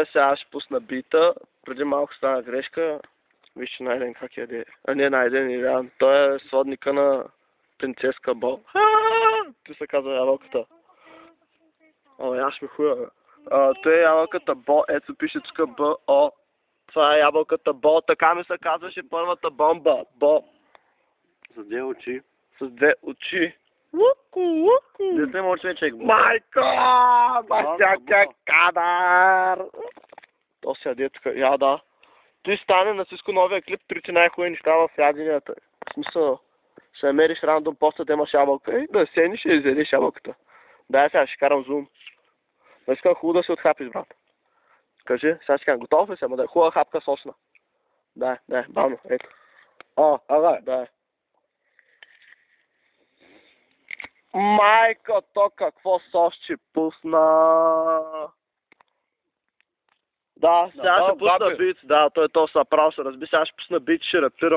Сега ще пусна бита. Преди малко стана грешка. Вижте Найден как яде. А не Найден, Илян. Той е сводника на принцеска Бо. Ти се казва ябълката. Аз ще ми хуя, бе. Той е ябълката Бо. Ето пише тук Б-О. Това е ябълката Бо. Така ми се казваше първата бомба. Бо. С две очи. С две очи. Луку. Не сме мълче, човек. Майко! Бащака кадар! То се яде тук. Я да. Ти стане на всичко новия клип, трите най-хубави неща в яденията. В смисъл, ще намериш рандом поста да имаш ябълка и да седнеш и изядеш ябълката. Дай сега, ще карам зум. Но искам хубаво да се отхапиш, брат. Кажи, сега ще кажа, готов ли си, ама да е хубава хапка сочна. Дай, бавно, ето. Ага, дай. Майко, то какво сосче пусна. Да, сега ще пусна бит. Да, той то са право, ще разби. Сега ще пусна бит, ще рапирам.